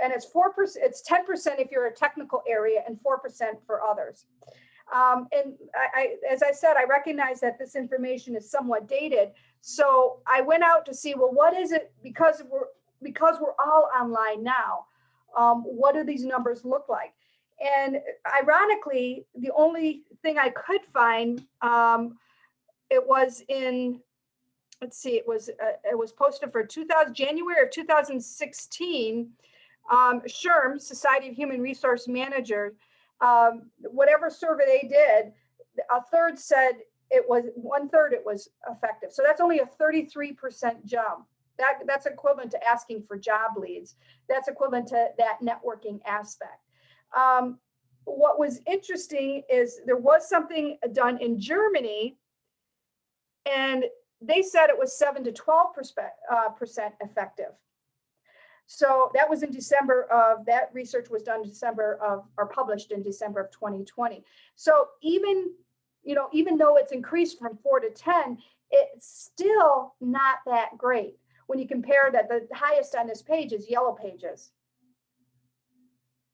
And it's 4%, it's 10% if you're a technical area and 4% for others. And as I said, I recognize that this information is somewhat dated. So I went out to see, well, what is it, because we're all online now, what do these numbers look like? And ironically, the only thing I could find, it was in, let's see, it was posted for January of 2016, SHRM, Society of Human Resource Managers, whatever survey they did, a third said one-third it was effective. So that's only a 33% jump. That's equivalent to asking for job leads. That's equivalent to that networking aspect. What was interesting is there was something done in Germany, and they said it was 7 to 12% effective. So that was in December of, that research was done in December of, or published in December of 2020. So even, even though it's increased from 4 to 10, it's still not that great when you compare that. The highest on this page is Yellow Pages,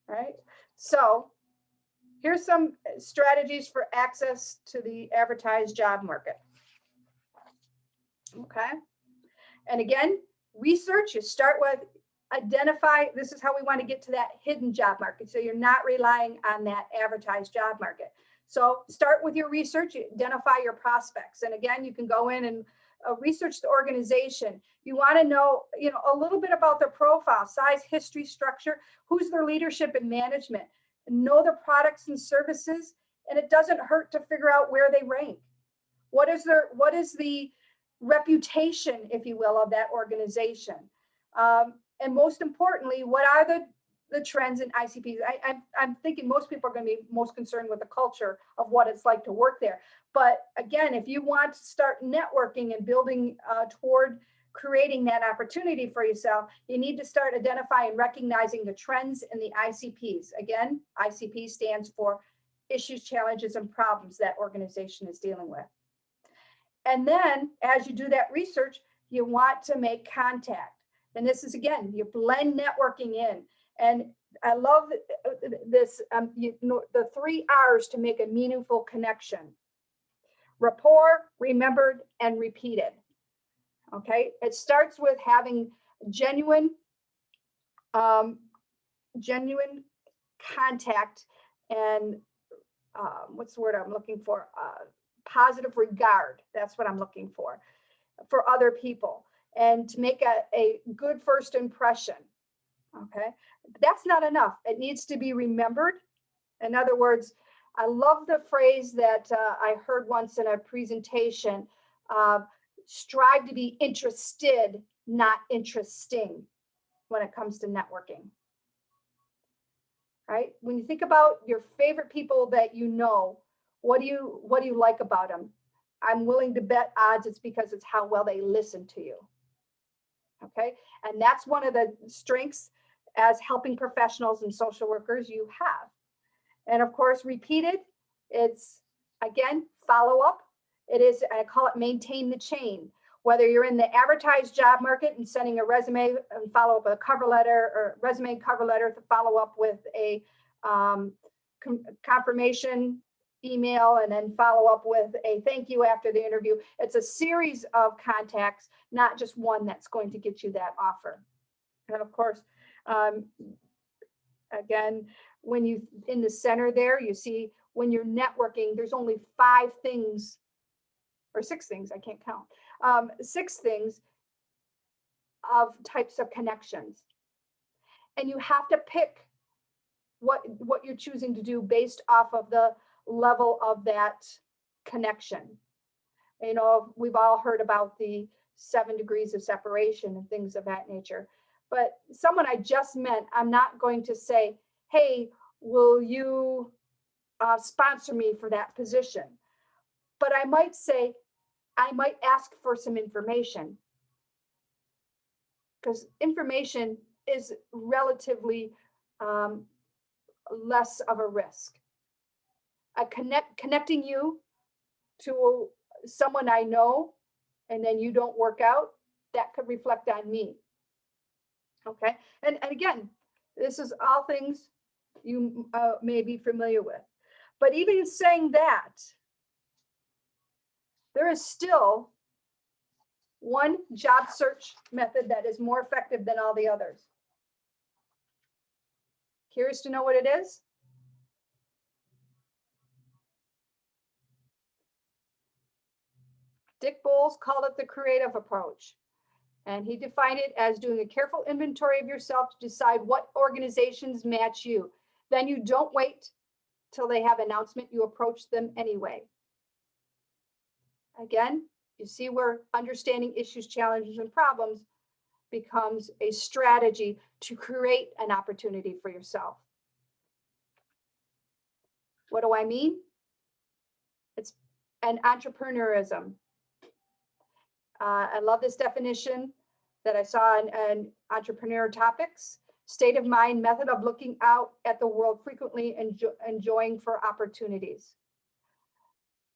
right? So here's some strategies for access to the advertised job market. Okay. And again, research, you start with identify, this is how we want to get to that hidden job market. So you're not relying on that advertised job market. So start with your research, identify your prospects. And again, you can go in and research the organization. You want to know, a little bit about their profile, size, history, structure, who's their leadership and management, know their products and services. And it doesn't hurt to figure out where they rank. What is the reputation, if you will, of that organization? And most importantly, what are the trends in ICPs? I'm thinking most people are going to be most concerned with the culture of what it's like to work there. But again, if you want to start networking and building toward creating that opportunity for yourself, you need to start identifying and recognizing the trends in the ICPs. Again, ICP stands for issues, challenges, and problems that organization is dealing with. And then as you do that research, you want to make contact. And this is, again, you blend networking in. And I love this, the 3 R's to make a meaningful connection: rapport, remembered, and repeated. Okay, it starts with having genuine contact and what's the word I'm looking for? Positive regard. That's what I'm looking for other people, and to make a good first impression. Okay, but that's not enough. It needs to be remembered. In other words, I love the phrase that I heard once in a presentation: strive to be interested, not interesting, when it comes to networking. Right? When you think about your favorite people that you know, what do you like about them? I'm willing to bet odds it's because it's how well they listen to you. Okay, and that's one of the strengths as helping professionals and social workers you have. And of course, repeated, it's again, follow up. It is, I call it maintain the chain. Whether you're in the advertised job market and sending a resume and follow up a cover letter, or resume and cover letter to follow up with a confirmation email, and then follow up with a thank you after the interview. It's a series of contacts, not just one that's going to get you that offer. And of course, again, when you in the center there, you see when you're networking, there's only 5 things or 6 things, I can't count, 6 things of types of connections. And you have to pick what you're choosing to do based off of the level of that connection. We've all heard about the 7 degrees of separation and things of that nature. But someone I just met, I'm not going to say, hey, will you sponsor me for that position? But I might say, I might ask for some information, because information is relatively less of a risk. Connecting you to someone I know, and then you don't work out, that could reflect on me. Okay, and again, this is all things you may be familiar with. But even saying that, there is still one job search method that is more effective than all the others. Curious to know what it is? Dick Bowles called it the creative approach. And he defined it as doing a careful inventory of yourself to decide what organizations match you. Then you don't wait till they have an announcement, you approach them anyway. Again, you see where understanding issues, challenges, and problems becomes a strategy to create an opportunity for yourself. What do I mean? It's an entrepreneurism. I love this definition. that I saw in Entrepreneur Topics, state of mind method of looking out at the world frequently and enjoying for opportunities.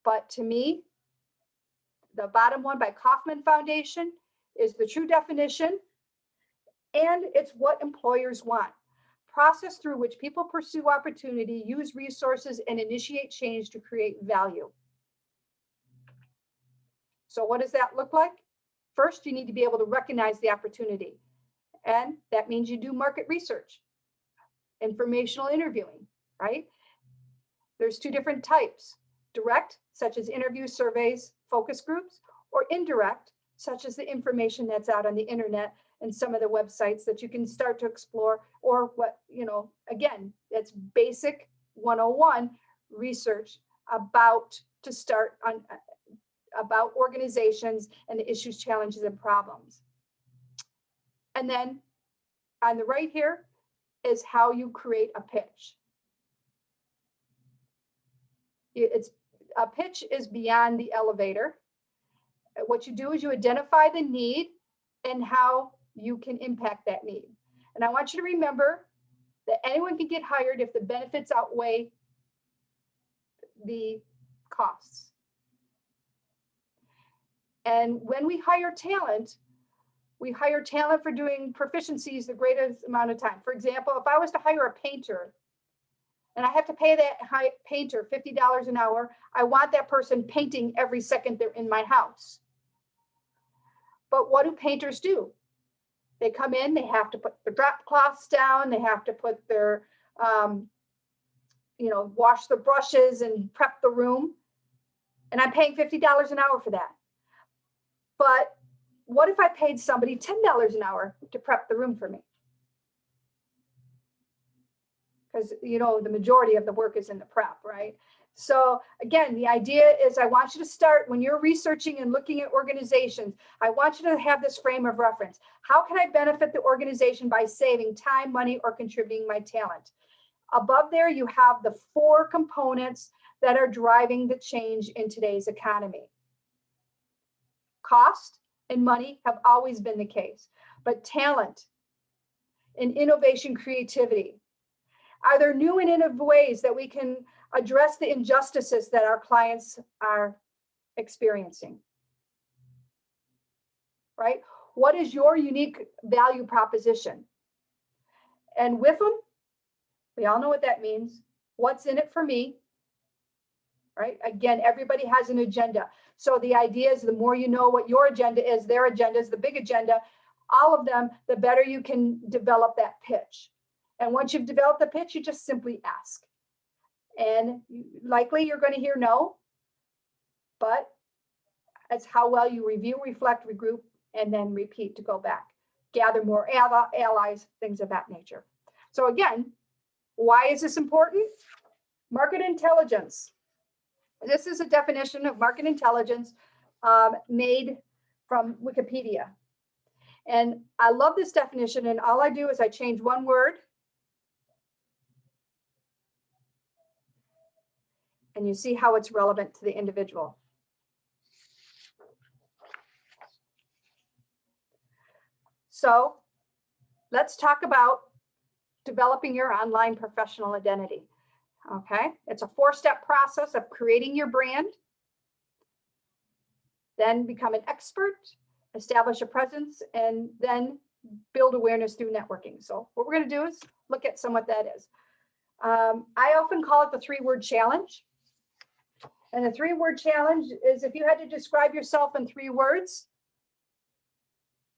But to me, the bottom one by Kaufman Foundation is the true definition, and it's what employers want. Process through which people pursue opportunity, use resources, and initiate change to create value. So what does that look like? First, you need to be able to recognize the opportunity. And that means you do market research, informational interviewing, right? There's two different types: direct, such as interviews, surveys, focus groups, or indirect, such as the information that's out on the internet and some of the websites that you can start to explore, or what, again, it's basic 101 research about to start on about organizations and the issues, challenges, and problems. And then on the right here is how you create a pitch. A pitch is beyond the elevator. What you do is you identify the need and how you can impact that need. And I want you to remember that anyone can get hired if the benefits outweigh the costs. And when we hire talent for doing proficiencies the greatest amount of time. For example, if I was to hire a painter and I have to pay that painter $50 an hour, I want that person painting every second they're in my house. But what do painters do? They come in, they have to put the drop cloths down, they have to put their, wash the brushes and prep the room. And I'm paying $50 an hour for that. But what if I paid somebody $10 an hour to prep the room for me? Because, the majority of the work is in the prep, right? So again, the idea is I want you to start when you're researching and looking at organizations, I want you to have this frame of reference. How can I benefit the organization by saving time, money, or contributing my talent? Above there, you have the 4 components that are driving the change in today's economy. Cost and money have always been the case, but talent and innovation, creativity. Are there new and innovative ways that we can address the injustices that our clients are experiencing? Right? What is your unique value proposition? And with them, we all know what that means. What's in it for me? Right? Again, everybody has an agenda. So the idea is the more you know what your agenda is, their agenda is the big agenda, all of them, the better you can develop that pitch. And once you've developed the pitch, you just simply ask. And likely you're going to hear no, but it's how well you review, reflect, regroup, and then repeat to go back. Gather more allies, things of that nature. So again, why is this important? Market intelligence. This is a definition of market intelligence made from Wikipedia. And I love this definition, and all I do is I change one word. And you see how it's relevant to the individual. So let's talk about developing your online professional identity. Okay, it's a 4-step process of creating your brand, then become an expert, establish a presence, and then build awareness through networking. So what we're going to do is look at what that is. I often call it the 3-word challenge. And the 3-word challenge is if you had to describe yourself in 3 words,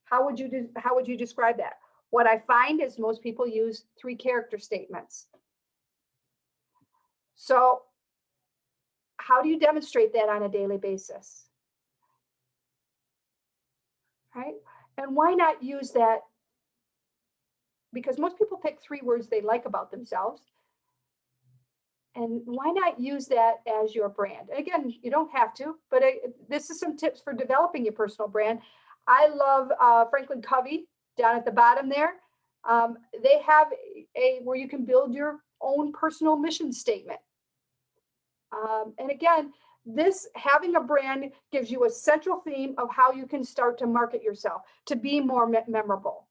how would you describe that? What I find is most people use 3-character statements. So how do you demonstrate that on a daily basis? Right? And why not use that? Because most people pick 3 words they like about themselves. And why not use that as your brand? Again, you don't have to, but this is some tips for developing your personal brand. I love Franklin Covey down at the bottom there. They have where you can build your own personal mission statement. And again, this having a brand gives you a central theme of how you can start to market yourself to be more memorable.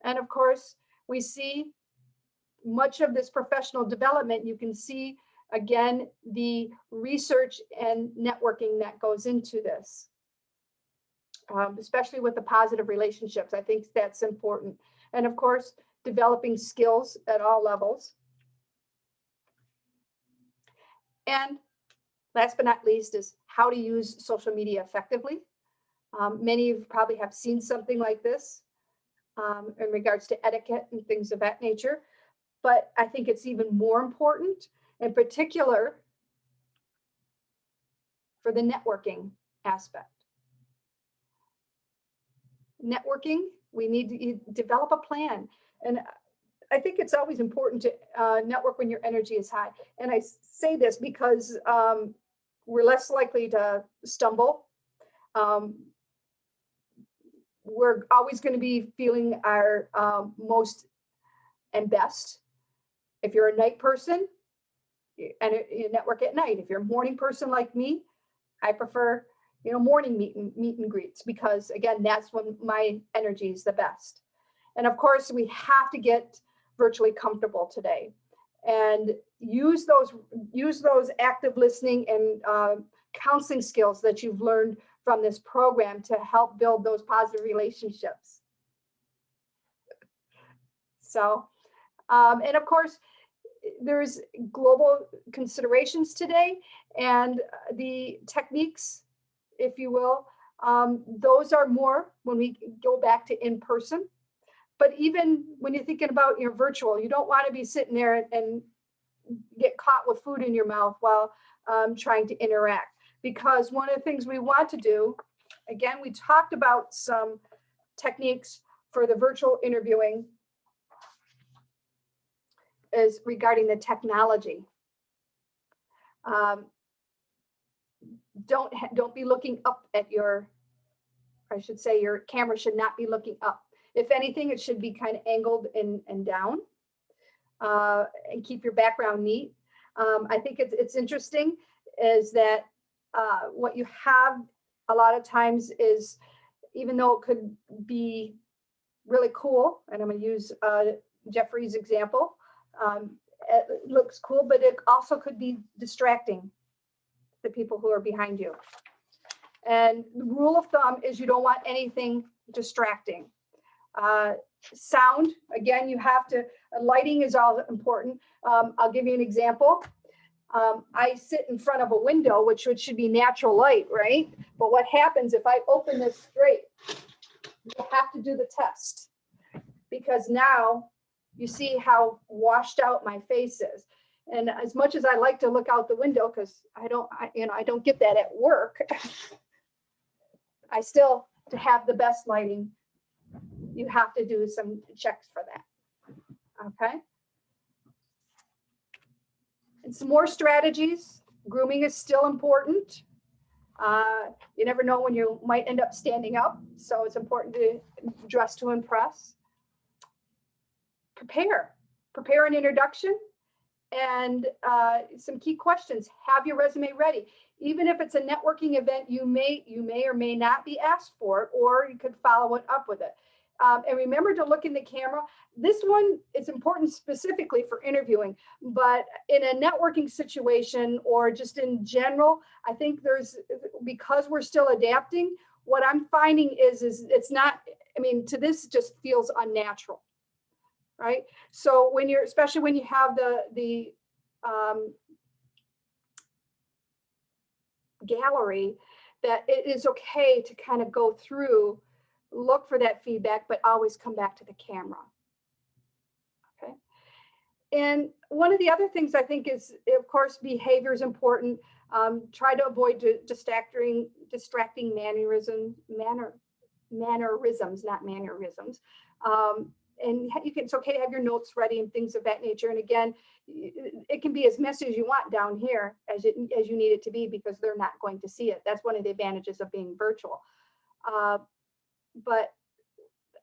And of course, we see much of this professional development. You can see again the research and networking that goes into this, especially with the positive relationships. I think that's important. And of course, developing skills at all levels. And last but not least is how to use social media effectively. Many of you probably have seen something like this in regards to etiquette and things of that nature. But I think it's even more important, in particular, for the networking aspect. Networking, we need to develop a plan. And I think it's always important to network when your energy is high. And I say this because we're less likely to stumble. We're always going to be feeling our most and best. If you're a night person, and you network at night. If you're a morning person like me, I prefer, morning meet and greets, because again, that's when my energy is the best. And of course, we have to get virtually comfortable today and use those active listening and counseling skills that you've learned from this program to help build those positive relationships. So, and of course, there's global considerations today, and the techniques, if you will, those are more when we go back to in person. But even when you're thinking about your virtual, you don't want to be sitting there and get caught with food in your mouth while trying to interact. Because one of the things we want to do, again, we talked about some techniques for the virtual interviewing, is regarding the technology. Don't be looking up at your camera should not be looking up. If anything, it should be kind of angled and down, and keep your background neat. I think it's interesting is that what you have a lot of times is, even though it could be really cool, and I'm going to use Jeffrey's example, it looks cool, but it also could be distracting the people who are behind you. And the rule of thumb is you don't want anything distracting. Sound, again, you have to, lighting is all important. I'll give you an example. I sit in front of a window, which should be natural light, right? But what happens if I open this straight? You'll have to do the test, because now you see how washed out my face is. And as much as I like to look out the window, because I don't get that at work, I still, to have the best lighting, you have to do some checks for that. Okay. And some more strategies. Grooming is still important. You never know when you might end up standing up, so it's important to dress to impress. Prepare an introduction and some key questions. Have your resume ready. Even if it's a networking event, you may or may not be asked for it, or you could follow it up with it. And remember to look in the camera. This one is important specifically for interviewing, but in a networking situation or just in general, I think because we're still adapting, what I'm finding is it's not, to this just feels unnatural, right? So especially when you have the gallery, that it is okay to kind of go through, look for that feedback, but always come back to the camera. Okay. And one of the other things I think is, of course, behavior is important. Try to avoid distracting mannerisms, not mannerisms. And it's okay to have your notes ready and things of that nature. And again, it can be as messy as you want down here as you need it to be, because they're not going to see it. That's one of the advantages of being virtual. But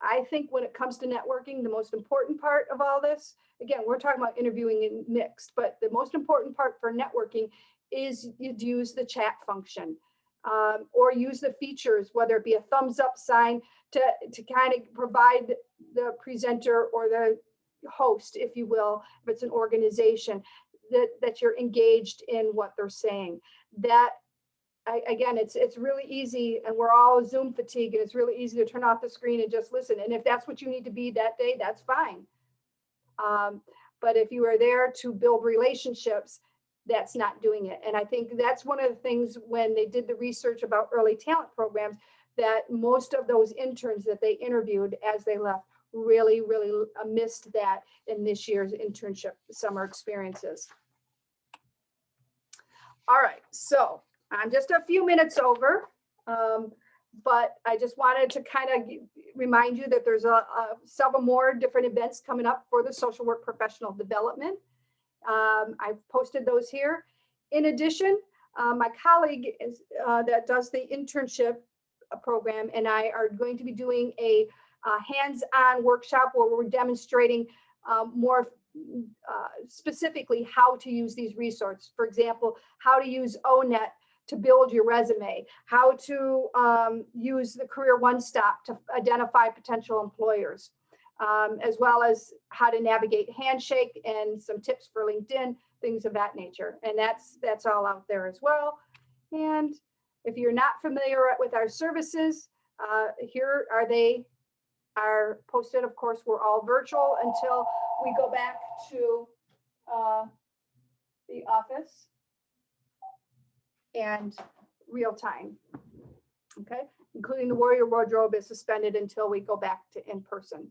I think when it comes to networking, the most important part of all this, again, we're talking about interviewing and mixed, but the most important part for networking is you'd use the chat function, or use the features, whether it be a thumbs up sign to kind of provide the presenter or the host, if you will, if it's an organization, that you're engaged in what they're saying. That again, it's really easy, and we're all Zoom fatigue, and it's really easy to turn off the screen and just listen. And if that's what you need to be that day, that's fine. But if you are there to build relationships, that's not doing it. And I think that's one of the things when they did the research about early talent programs, that most of those interns that they interviewed as they left really, really missed that in this year's internship summer experiences. All right, so I'm just a few minutes over, but I just wanted to kind of remind you that there's several more different events coming up for the social work professional development. I've posted those here. In addition, my colleague that does the internship program and I are going to be doing a hands-on workshop where we're demonstrating more specifically how to use these resources. For example, how to use ONET to build your resume, how to use the Career One Stop to identify potential employers, as well as how to navigate Handshake and some tips for LinkedIn, things of that nature. And that's all out there as well. And if you're not familiar with our services, here are they are posted. Of course, we're all virtual until we go back to the office and real time. Okay, including the Warrior Wardrobe is suspended until we go back to in person.